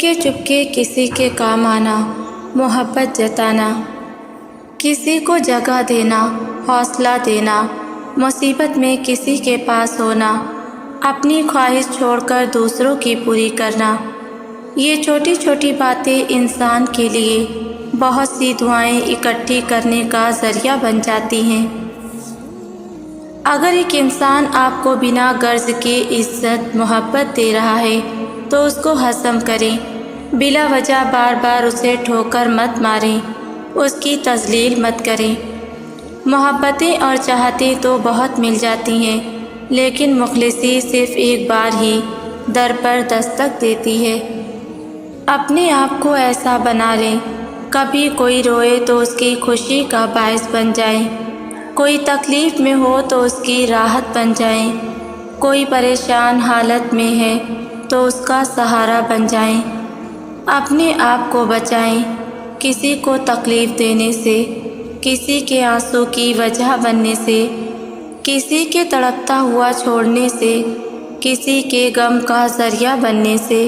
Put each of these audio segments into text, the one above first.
چپکے چپکے کسی کے کام آنا، محبت جتانا، کسی کو جگہ دینا، حوصلہ دینا، مصیبت میں کسی کے پاس ہونا، اپنی خواہش چھوڑ کر دوسروں کی پوری کرنا، یہ چھوٹی چھوٹی باتیں انسان کے لیے بہت سی دعائیں اکٹھی کرنے کا ذریعہ بن جاتی ہیں۔ اگر ایک انسان آپ کو بنا غرض کے عزت محبت دے رہا ہے تو اس کو ہضم کریں، بلا وجہ بار بار اسے ٹھوکر مت ماریں، اس کی تذلیل مت کریں۔ محبتیں اور چاہتیں تو بہت مل جاتی ہیں، لیکن مخلصی صرف ایک بار ہی در پر دستک دیتی ہے۔ اپنے آپ کو ایسا بنا لیں، کبھی کوئی روئے تو اس کی خوشی کا باعث بن جائیں، کوئی تکلیف میں ہو تو اس کی راحت بن جائیں، کوئی پریشان حالت میں ہے تو اس کا سہارا بن جائیں۔ اپنے آپ کو بچائیں کسی کو تکلیف دینے سے، کسی کے آنسو کی وجہ بننے سے، کسی کے تڑپتا ہوا چھوڑنے سے، کسی کے غم کا ذریعہ بننے سے۔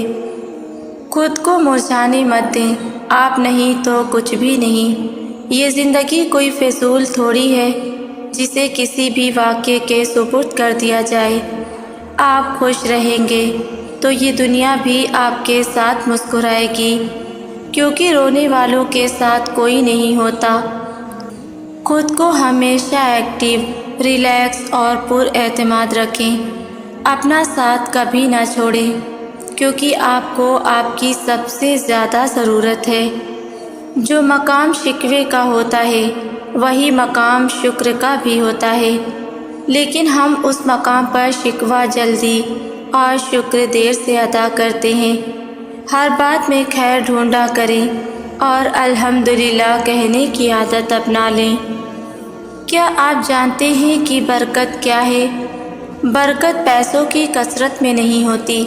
خود کو مرجھانے مت دیں، آپ نہیں تو کچھ بھی نہیں۔ یہ زندگی کوئی فضول تھوڑی ہے جسے کسی بھی واقعے کے سپرد کر دیا جائے۔ آپ خوش رہیں گے تو یہ دنیا بھی آپ کے ساتھ مسکرائے گی، کیونکہ رونے والوں کے ساتھ کوئی نہیں ہوتا۔ خود کو ہمیشہ ایکٹیو، ریلیکس اور پر اعتماد رکھیں، اپنا ساتھ کبھی نہ چھوڑیں، کیونکہ آپ کو آپ کی سب سے زیادہ ضرورت ہے۔ جو مقام شکوے کا ہوتا ہے وہی مقام شکر کا بھی ہوتا ہے، لیکن ہم اس مقام پر شکوہ جلدی اور شکر دیر سے ادا کرتے ہیں۔ ہر بات میں خیر ڈھونڈا کریں اور الحمدللہ کہنے کی عادت اپنا لیں۔ کیا آپ جانتے ہیں کہ برکت کیا ہے؟ برکت پیسوں کی کثرت میں نہیں ہوتی،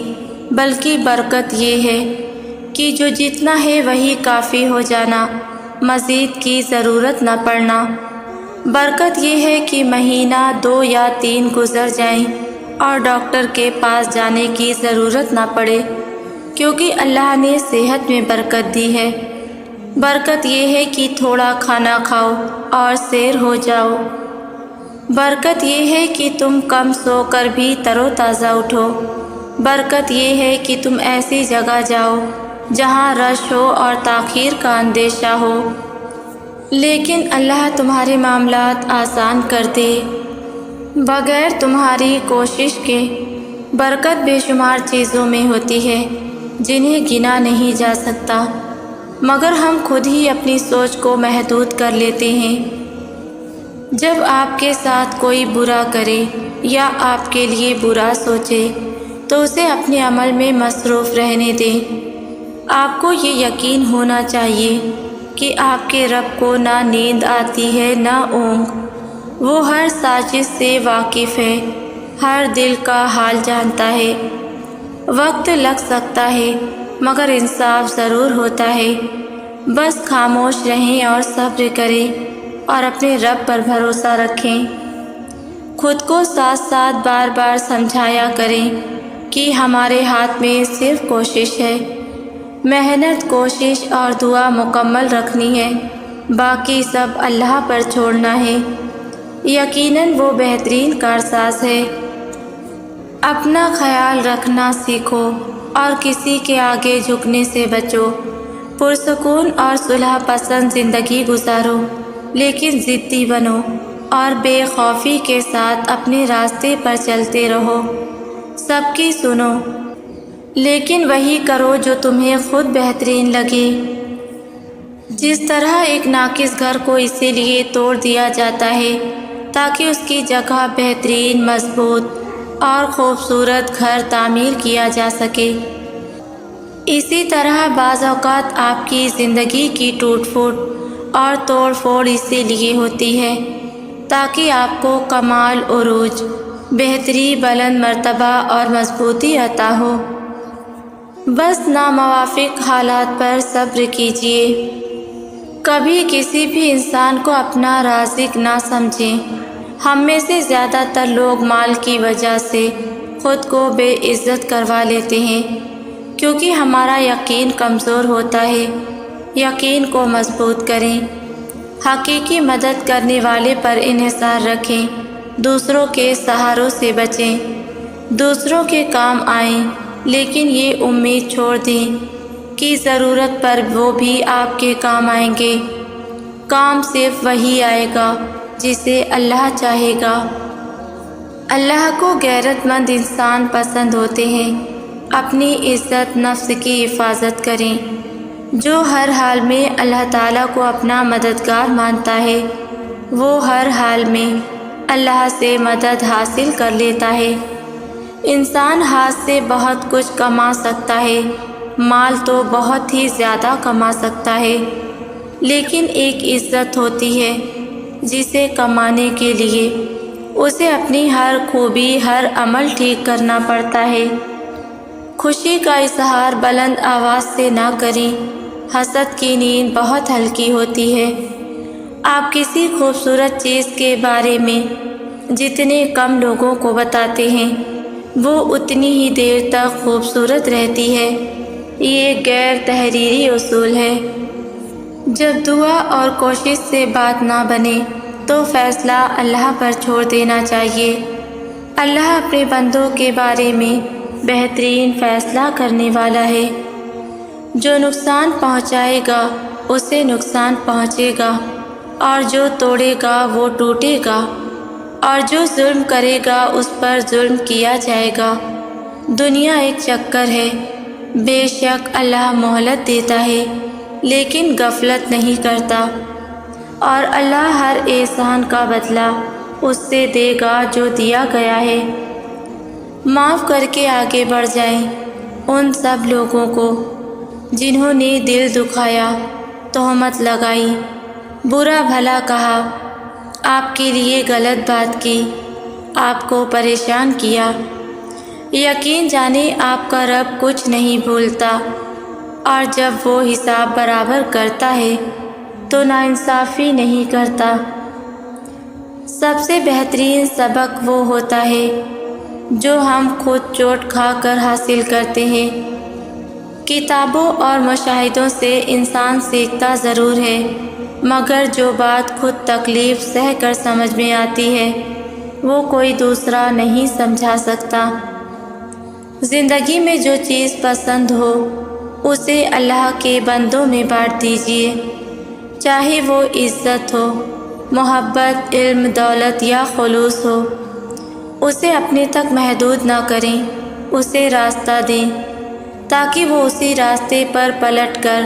بلکہ برکت یہ ہے کہ جو جتنا ہے وہی کافی ہو جانا، مزید کی ضرورت نہ پڑنا۔ برکت یہ ہے کہ مہینہ 2 یا 3 گزر جائیں اور ڈاکٹر کے پاس جانے کی ضرورت نہ پڑے، کیونکہ اللہ نے صحت میں برکت دی ہے۔ برکت یہ ہے کہ تھوڑا کھانا کھاؤ اور سیر ہو جاؤ۔ برکت یہ ہے کہ تم کم سو کر بھی تر و تازہ اٹھو۔ برکت یہ ہے کہ تم ایسی جگہ جاؤ جہاں رش ہو اور تاخیر کا اندیشہ ہو، لیکن اللہ تمہارے معاملات آسان کر دے بغیر تمہاری کوشش کے۔ برکت بے شمار چیزوں میں ہوتی ہے جنہیں گنا نہیں جا سکتا، مگر ہم خود ہی اپنی سوچ کو محدود کر لیتے ہیں۔ جب آپ کے ساتھ کوئی برا کرے یا آپ کے لیے برا سوچے تو اسے اپنے عمل میں مصروف رہنے دیں۔ آپ کو یہ یقین ہونا چاہیے کہ آپ کے رب کو نہ نیند آتی ہے نہ اونگ، وہ ہر سازش سے واقف ہے، ہر دل کا حال جانتا ہے۔ وقت لگ سکتا ہے مگر انصاف ضرور ہوتا ہے۔ بس خاموش رہیں اور صبر کریں اور اپنے رب پر بھروسہ رکھیں۔ خود کو ساتھ ساتھ بار بار سمجھایا کریں کہ ہمارے ہاتھ میں صرف کوشش ہے، محنت، کوشش اور دعا مکمل رکھنی ہے، باقی سب اللہ پر چھوڑنا ہے۔ یقیناً وہ بہترین کارساز ہے۔ اپنا خیال رکھنا سیکھو اور کسی کے آگے جھکنے سے بچو۔ پرسکون اور صلح پسند زندگی گزارو، لیکن ضدی بنو اور بے خوفی کے ساتھ اپنے راستے پر چلتے رہو۔ سب کی سنو، لیکن وہی کرو جو تمہیں خود بہترین لگے۔ جس طرح ایک ناقص گھر کو اسی لیے توڑ دیا جاتا ہے تاکہ اس کی جگہ بہترین، مضبوط اور خوبصورت گھر تعمیر کیا جا سکے، اسی طرح بعض اوقات آپ کی زندگی کی ٹوٹ پھوٹ اور توڑ پھوڑ اسی لیے ہوتی ہے تاکہ آپ کو کمال، عروج، بہتری، بلند مرتبہ اور مضبوطی عطا ہو۔ بس ناموافق حالات پر صبر کیجیے۔ کبھی کسی بھی انسان کو اپنا رازق نہ سمجھیں۔ ہم میں سے زیادہ تر لوگ مال کی وجہ سے خود کو بے عزت کروا لیتے ہیں، کیونکہ ہمارا یقین کمزور ہوتا ہے۔ یقین کو مضبوط کریں، حقیقی مدد کرنے والے پر انحصار رکھیں، دوسروں کے سہاروں سے بچیں، دوسروں کے کام آئیں، لیکن یہ امید چھوڑ دیں کہ ضرورت پر وہ بھی آپ کے کام آئیں گے۔ کام صرف وہی آئے گا جسے اللہ چاہے گا۔ اللہ کو غیرت مند انسان پسند ہوتے ہیں۔ اپنی عزت نفس کی حفاظت کریں۔ جو ہر حال میں اللہ تعالیٰ کو اپنا مددگار مانتا ہے، وہ ہر حال میں اللہ سے مدد حاصل کر لیتا ہے۔ انسان ہاتھ سے بہت کچھ کما سکتا ہے، مال تو بہت ہی زیادہ کما سکتا ہے، لیکن ایک عزت ہوتی ہے جسے کمانے کے لیے اسے اپنی ہر خوبی، ہر عمل ٹھیک کرنا پڑتا ہے۔ خوشی کا اظہار بلند آواز سے نہ کریں، حسد کی نیند بہت ہلکی ہوتی ہے۔ آپ کسی خوبصورت چیز کے بارے میں جتنے کم لوگوں کو بتاتے ہیں، وہ اتنی ہی دیر تک خوبصورت رہتی ہے۔ یہ غیر تحریری اصول ہے۔ جب دعا اور کوشش سے بات نہ بنے تو فیصلہ اللہ پر چھوڑ دینا چاہیے۔ اللہ اپنے بندوں کے بارے میں بہترین فیصلہ کرنے والا ہے۔ جو نقصان پہنچائے گا اسے نقصان پہنچے گا، اور جو توڑے گا وہ ٹوٹے گا، اور جو ظلم کرے گا اس پر ظلم کیا جائے گا۔ دنیا ایک چکر ہے۔ بے شک اللہ مہلت دیتا ہے لیکن غفلت نہیں کرتا، اور اللہ ہر احسان کا بدلہ اس سے دے گا جو دیا گیا ہے۔ معاف کر کے آگے بڑھ جائیں ان سب لوگوں کو جنہوں نے دل دکھایا، تہمت لگائی، برا بھلا کہا، آپ کے لیے غلط بات کی، آپ کو پریشان کیا۔ یقین جانیں آپ کا رب کچھ نہیں بھولتا، اور جب وہ حساب برابر کرتا ہے تو ناانصافی نہیں کرتا۔ سب سے بہترین سبق وہ ہوتا ہے جو ہم خود چوٹ کھا کر حاصل کرتے ہیں۔ کتابوں اور مشاہدوں سے انسان سیکھتا ضرور ہے، مگر جو بات خود تکلیف سہ کر سمجھ میں آتی ہے وہ کوئی دوسرا نہیں سمجھا سکتا۔ زندگی میں جو چیز پسند ہو اسے اللہ کے بندوں میں بانٹ دیجیے، چاہے وہ عزت ہو، محبت، علم، دولت یا خلوص ہو۔ اسے اپنے تک محدود نہ کریں، اسے راستہ دیں تاکہ وہ اسی راستے پر پلٹ کر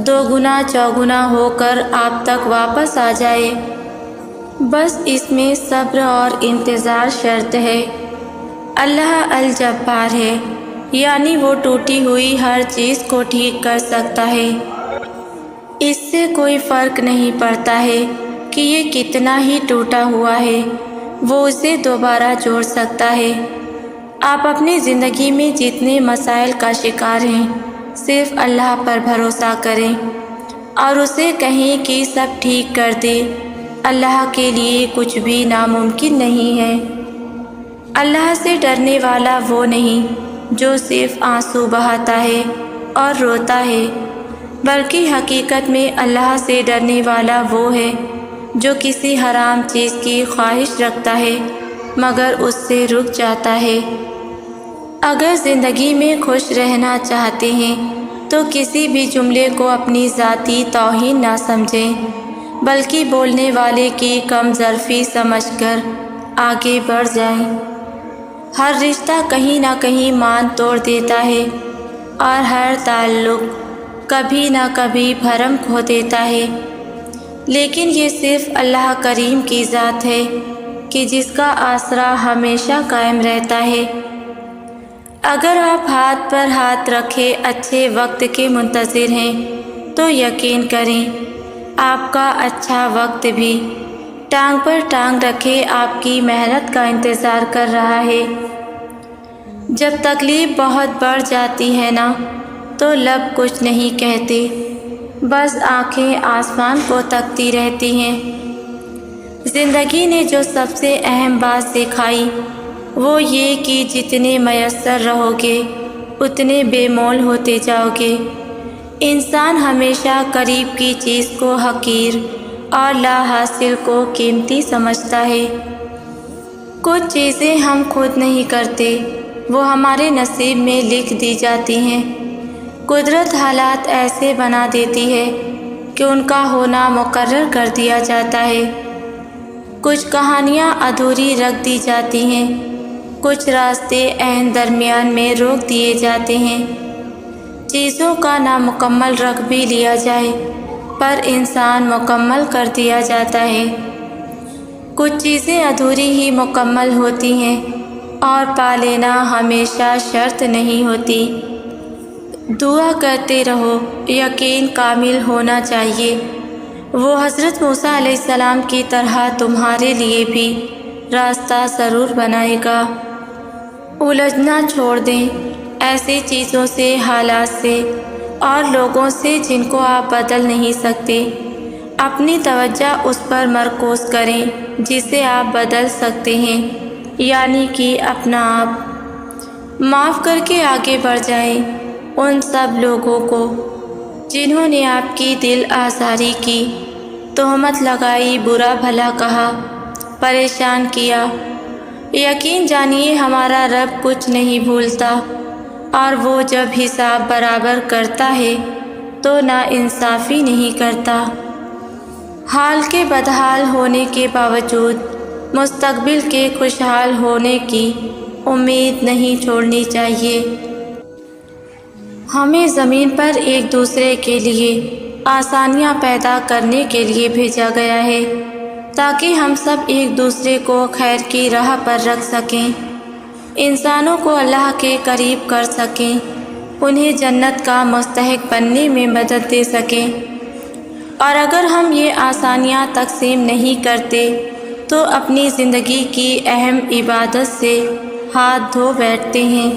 دوگنا چوگنا ہو کر آپ تک واپس آ جائے۔ بس اس میں صبر اور انتظار شرط ہے۔ اللہ الجبار ہے، یعنی وہ ٹوٹی ہوئی ہر چیز کو ٹھیک کر سکتا ہے۔ اس سے کوئی فرق نہیں پڑتا ہے کہ یہ کتنا ہی ٹوٹا ہوا ہے، وہ اسے دوبارہ جوڑ سکتا ہے۔ آپ اپنی زندگی میں جتنے مسائل کا شکار ہیں صرف اللہ پر بھروسہ کریں اور اسے کہیں کہ سب ٹھیک کر دے۔ اللہ کے لیے کچھ بھی ناممکن نہیں ہے۔ اللہ سے ڈرنے والا وہ نہیں جو صرف آنسو بہاتا ہے اور روتا ہے، بلکہ حقیقت میں اللہ سے ڈرنے والا وہ ہے جو کسی حرام چیز کی خواہش رکھتا ہے مگر اس سے رک جاتا ہے۔ اگر زندگی میں خوش رہنا چاہتے ہیں تو کسی بھی جملے کو اپنی ذاتی توہین نہ سمجھیں، بلکہ بولنے والے کی کم ظرفی سمجھ کر آگے بڑھ جائیں۔ ہر رشتہ کہیں نہ کہیں مان توڑ دیتا ہے، اور ہر تعلق کبھی نہ کبھی بھرم کھو دیتا ہے، لیکن یہ صرف اللہ کریم کی ذات ہے کہ جس کا آسرا ہمیشہ قائم رہتا ہے۔ اگر آپ ہاتھ پر ہاتھ رکھے اچھے وقت کے منتظر ہیں تو یقین کریں آپ کا اچھا وقت بھی ٹانگ پر ٹانگ رکھے آپ کی محنت کا انتظار کر رہا ہے۔ جب تکلیف بہت بڑھ جاتی ہے نا تو لب کچھ نہیں کہتے، بس آنکھیں آسمان کو تکتی رہتی ہیں۔ زندگی نے جو سب سے اہم بات سکھائی وہ یہ کہ جتنے میسر رہو گے اتنے بے مول ہوتے جاؤ گے۔ انسان ہمیشہ قریب کی چیز کو حقیر اور لا حاصل کو قیمتی سمجھتا ہے۔ کچھ چیزیں ہم خود نہیں کرتے، وہ ہمارے نصیب میں لکھ دی جاتی ہیں۔ قدرت حالات ایسے بنا دیتی ہے کہ ان کا ہونا مقرر کر دیا جاتا ہے۔ کچھ کہانیاں ادھوری رکھ دی جاتی ہیں، کچھ راستے عین درمیان میں روک دیے جاتے ہیں۔ چیزوں کا نامکمل رکھ بھی لیا جائے پر انسان مکمل کر دیا جاتا ہے۔ کچھ چیزیں ادھوری ہی مکمل ہوتی ہیں اور پا لینا ہمیشہ شرط نہیں ہوتی۔ دعا کرتے رہو، یقین کامل ہونا چاہیے۔ وہ حضرت موسیٰ علیہ السلام کی طرح تمہارے لیے بھی راستہ ضرور بنائے گا۔ الجھنا چھوڑ دیں ایسی چیزوں سے، حالات سے اور لوگوں سے جن کو آپ بدل نہیں سکتے۔ اپنی توجہ اس پر مرکوز کریں جسے آپ بدل سکتے ہیں، یعنی کہ اپنا آپ۔ معاف کر کے آگے بڑھ جائیں ان سب لوگوں کو جنہوں نے آپ کی دل آزاری کی، تہمت لگائی، برا بھلا کہا، پریشان کیا۔ یقین جانیے ہمارا رب کچھ نہیں بھولتا، اور وہ جب حساب برابر کرتا ہے تو ناانصافی نہیں کرتا۔ حال کے بدحال ہونے کے باوجود مستقبل کے خوشحال ہونے کی امید نہیں چھوڑنی چاہیے۔ ہمیں زمین پر ایک دوسرے کے لیے آسانیاں پیدا کرنے کے لیے بھیجا گیا ہے تاکہ ہم سب ایک دوسرے کو خیر کی راہ پر رکھ سکیں، انسانوں کو اللہ کے قریب کر سکیں، انہیں جنت کا مستحق بننے میں مدد دے سکیں۔ اور اگر ہم یہ آسانیاں تقسیم نہیں کرتے تو اپنی زندگی کی اہم عبادت سے ہاتھ دھو بیٹھتے ہیں۔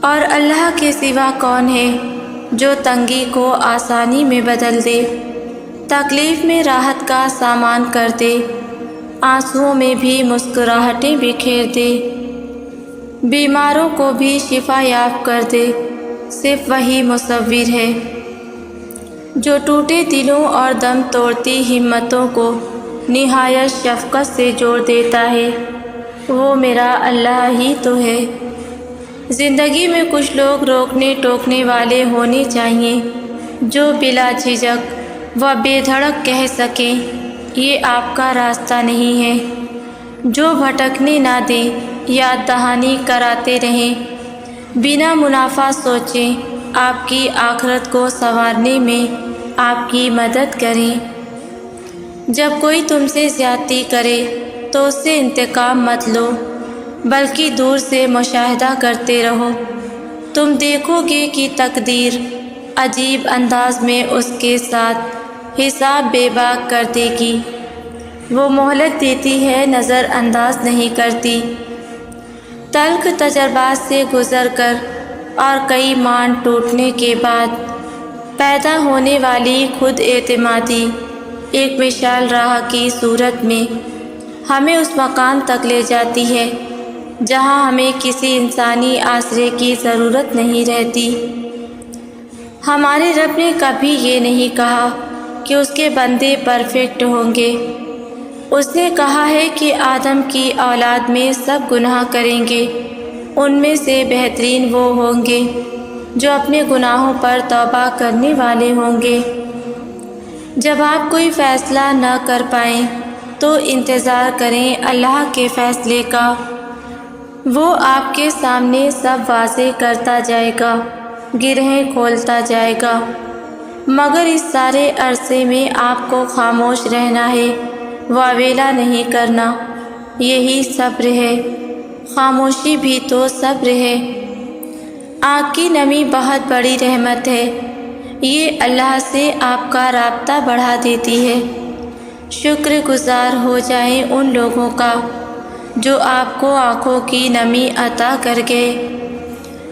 اور اللہ کے سوا کون ہے جو تنگی کو آسانی میں بدل دے، تکلیف میں راحت کا سامان کر دے، آنسوؤں میں بھی مسکراہٹیں بکھیر دے، بیماروں کو بھی شفا یاب کر دے؟ صرف وہی مصور ہے جو ٹوٹے دلوں اور دم توڑتی ہمتوں کو نہایت شفقت سے جوڑ دیتا ہے۔ وہ میرا اللہ ہی تو ہے۔ زندگی میں کچھ لوگ روکنے ٹوکنے والے ہونے چاہیے جو بلا جھجک و بے دھڑک کہہ سکیں یہ آپ کا راستہ نہیں ہے، جو بھٹکنے نہ دیں، یاد دہانی کراتے رہیں، بنا منافع سوچیں، آپ کی آخرت کو سنوارنے میں آپ کی مدد کریں۔ جب کوئی تم سے زیادتی کرے تو اس سے انتقام مت لو، بلکہ دور سے مشاہدہ کرتے رہو۔ تم دیکھو گے کہ تقدیر عجیب انداز میں اس کے ساتھ حساب بے باک کر دے گی۔ وہ مہلت دیتی ہے، نظر انداز نہیں کرتی۔ تلخ تجربات سے گزر کر اور کئی مان ٹوٹنے کے بعد پیدا ہونے والی خود اعتمادی ایک وشال راہ کی صورت میں ہمیں اس مقام تک لے جاتی ہے جہاں ہمیں کسی انسانی آسرے کی ضرورت نہیں رہتی۔ ہمارے رب نے کبھی یہ نہیں کہا کہ اس کے بندے پرفیکٹ ہوں گے۔ اس نے کہا ہے کہ آدم کی اولاد میں سب گناہ کریں گے، ان میں سے بہترین وہ ہوں گے جو اپنے گناہوں پر توبہ کرنے والے ہوں گے۔ جب آپ کوئی فیصلہ نہ کر پائیں تو انتظار کریں اللہ کے فیصلے کا، وہ آپ کے سامنے سب واضح کرتا جائے گا، گرہیں کھولتا جائے گا۔ مگر اس سارے عرصے میں آپ کو خاموش رہنا ہے، واویلا نہیں کرنا، یہی صبر ہے۔ خاموشی بھی تو صبر ہے۔ آنکھ کی نمی بہت بڑی رحمت ہے، یہ اللہ سے آپ کا رابطہ بڑھا دیتی ہے۔ شکر گزار ہو جائیں ان لوگوں کا جو آپ کو آنکھوں کی نمی عطا کر گئے۔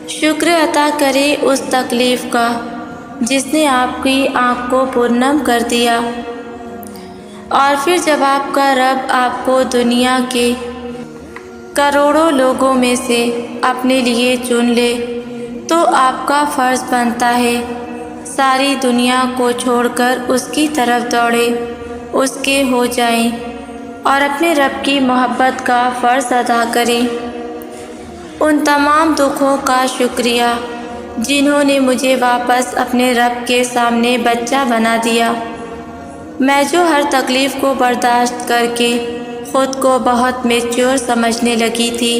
شکر عطا کرے اس تکلیف کا جس نے آپ کی آنکھ کو پرنم کر دیا، اور پھر جب آپ کا رب آپ کو دنیا کے کروڑوں لوگوں میں سے اپنے لیے چن لے تو آپ کا فرض بنتا ہے ساری دنیا کو چھوڑ کر اس کی طرف دوڑے، اس کے ہو جائیں اور اپنے رب کی محبت کا فرض ادا کریں۔ ان تمام دکھوں کا شکریہ جنہوں نے مجھے واپس اپنے رب کے سامنے بچہ بنا دیا۔ میں جو ہر تکلیف کو برداشت کر کے خود کو بہت میچور سمجھنے لگی تھی،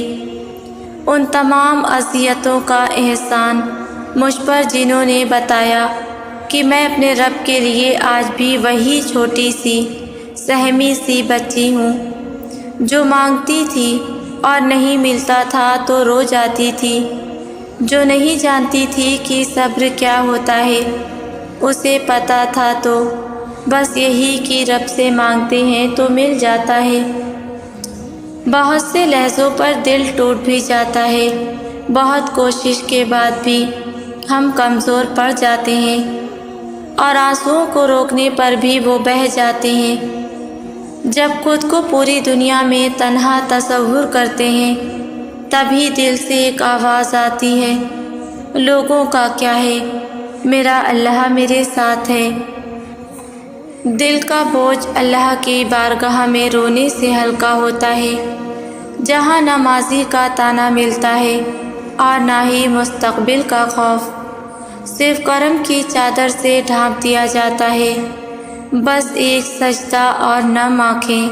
ان تمام اذیتوں کا احسان مجھ پر جنہوں نے بتایا کہ میں اپنے رب کے لیے آج بھی وہی چھوٹی سی سہمی سی بچی ہوں جو مانگتی تھی اور نہیں ملتا تھا تو رو جاتی تھی، جو نہیں جانتی تھی کہ صبر کیا ہوتا ہے، اسے پتہ تھا تو بس یہی کہ رب سے مانگتے ہیں تو مل جاتا ہے۔ بہت سے لحظوں پر دل ٹوٹ بھی جاتا ہے، بہت کوشش کے بعد بھی ہم کمزور پڑ جاتے ہیں اور آنسوؤں کو روکنے پر بھی وہ بہہ جاتے ہیں۔ جب خود کو پوری دنیا میں تنہا تصور کرتے ہیں تبھی دل سے ایک آواز آتی ہے، لوگوں کا کیا ہے، میرا اللہ میرے ساتھ ہے۔ دل کا بوجھ اللہ کی بارگاہ میں رونے سے ہلکا ہوتا ہے، جہاں نہ ماضی کا طعنہ ملتا ہے اور نہ ہی مستقبل کا خوف، صرف کرم کی چادر سے ڈھانپ دیا جاتا ہے۔ بس ایک سجدہ اور نم آنکھیں،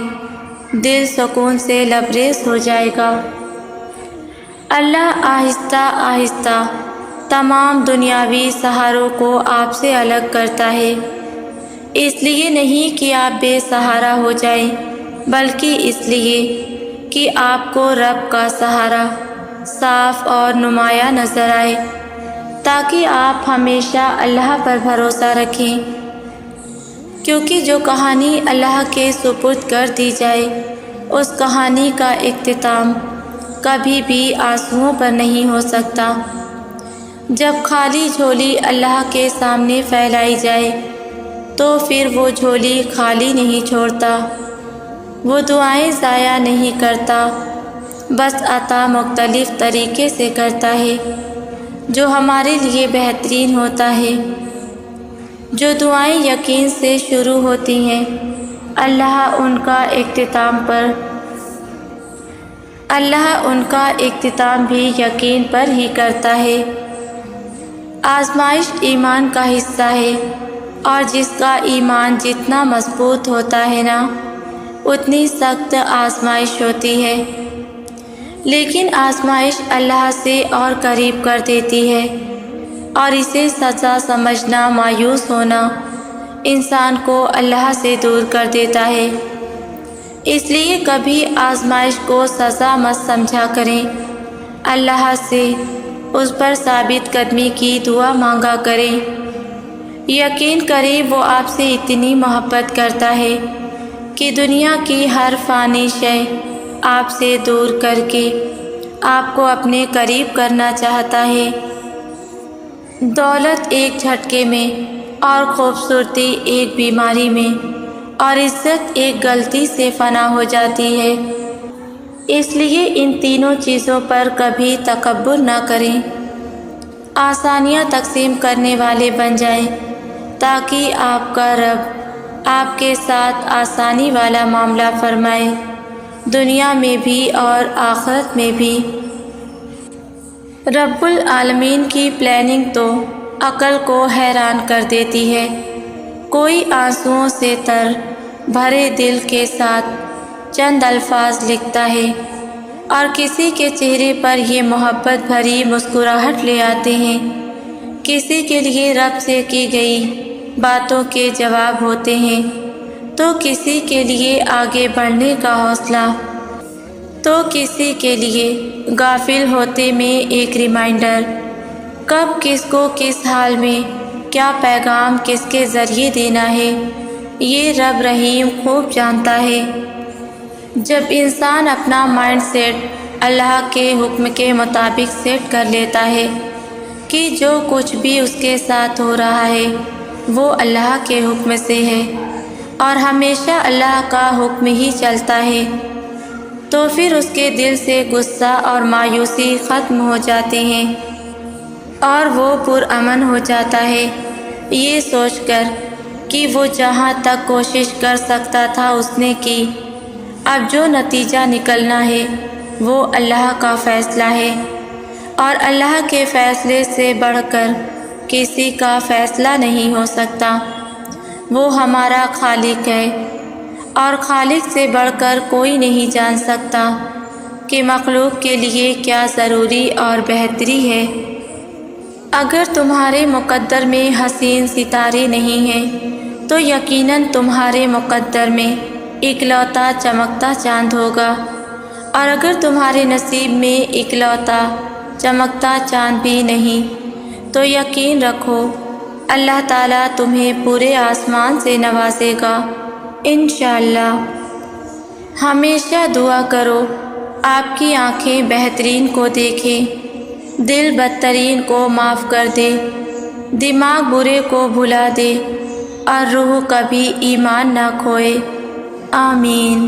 دل سکون سے لبریز ہو جائے گا۔ اللہ آہستہ آہستہ تمام دنیاوی سہاروں کو آپ سے الگ کرتا ہے، اس لیے نہیں کہ آپ بے سہارا ہو جائیں، بلکہ اس لیے کہ آپ کو رب کا سہارا صاف اور نمایاں نظر آئے، تاکہ آپ ہمیشہ اللہ پر بھروسہ رکھیں، کیونکہ جو کہانی اللہ کے سپرد کر دی جائے اس کہانی کا اختتام کبھی بھی آنسوؤں پر نہیں ہو سکتا۔ جب خالی جھولی اللہ کے سامنے پھیلائی جائے تو پھر وہ جھولی خالی نہیں چھوڑتا، وہ دعائیں ضائع نہیں کرتا، بس عطا مختلف طریقے سے کرتا ہے جو ہمارے لیے بہترین ہوتا ہے۔ جو دعائیں یقین سے شروع ہوتی ہیں اللہ ان کا اختتام بھی یقین پر ہی کرتا ہے۔ آزمائش ایمان کا حصہ ہے، اور جس کا ایمان جتنا مضبوط ہوتا ہے نا اتنی سخت آزمائش ہوتی ہے، لیکن آزمائش اللہ سے اور قریب کر دیتی ہے، اور اسے سزا سمجھنا، مایوس ہونا انسان کو اللہ سے دور کر دیتا ہے۔ اس لیے کبھی آزمائش کو سزا مت سمجھا کریں، اللہ سے اس پر ثابت قدمی کی دعا مانگا کریں، یقین کریں وہ آپ سے اتنی محبت کرتا ہے کہ دنیا کی ہر فانی شے آپ سے دور کر کے آپ کو اپنے قریب کرنا چاہتا ہے۔ دولت ایک جھٹکے میں، اور خوبصورتی ایک بیماری میں، اور عزت ایک غلطی سے فنا ہو جاتی ہے، اس لیے ان تینوں چیزوں پر کبھی تکبر نہ کریں، آسانیاں تقسیم کرنے والے بن جائیں تاکہ آپ کا رب آپ کے ساتھ آسانی والا معاملہ فرمائے، دنیا میں بھی اور آخرت میں بھی۔ رب العالمین کی پلاننگ تو عقل کو حیران کر دیتی ہے۔ کوئی آنسوؤں سے تر بھرے دل کے ساتھ چند الفاظ لکھتا ہے اور کسی کے چہرے پر یہ محبت بھری مسکراہٹ لے آتے ہیں، کسی کے لیے رب سے کی گئی باتوں کے جواب ہوتے ہیں، تو کسی کے لیے آگے بڑھنے کا حوصلہ، تو کسی کے لیے غافل ہوتے میں ایک ریمائنڈر، کب کس کو کس حال میں کیا پیغام کس کے ذریعے دینا ہے، یہ رب رحیم خوب جانتا ہے۔ جب انسان اپنا مائنڈ سیٹ اللہ کے حکم کے مطابق سیٹ کر لیتا ہے کہ جو کچھ بھی اس کے ساتھ ہو رہا ہے وہ اللہ کے حکم سے ہے اور ہمیشہ اللہ کا حکم ہی چلتا ہے، تو پھر اس کے دل سے غصہ اور مایوسی ختم ہو جاتے ہیں۔ اور وہ پرامن ہو جاتا ہے یہ سوچ کر کہ وہ جہاں تک کوشش کر سکتا تھا اس نے کی۔ اب جو نتیجہ نکلنا ہے وہ اللہ کا فیصلہ ہے، اور اللہ کے فیصلے سے بڑھ کر کسی کا فیصلہ نہیں ہو سکتا۔ وہ ہمارا خالق ہے، اور خالق سے بڑھ کر کوئی نہیں جان سکتا کہ مخلوق کے لیے کیا ضروری اور بہتری ہے۔ اگر تمہارے مقدر میں حسین ستارے نہیں ہیں تو یقیناً تمہارے مقدر میں اکلوتا چمکتا چاند ہوگا، اور اگر تمہارے نصیب میں اکلوتا چمکتا چاند بھی نہیں تو یقین رکھو اللہ تعالیٰ تمہیں پورے آسمان سے نوازے گا انشاءاللہ۔ ہمیشہ دعا کرو آپ کی آنکھیں بہترین کو دیکھیں، دل بدترین کو معاف کر دے، دماغ برے کو بھلا دے، اور روح کبھی ایمان نہ کھوئے۔ آمین۔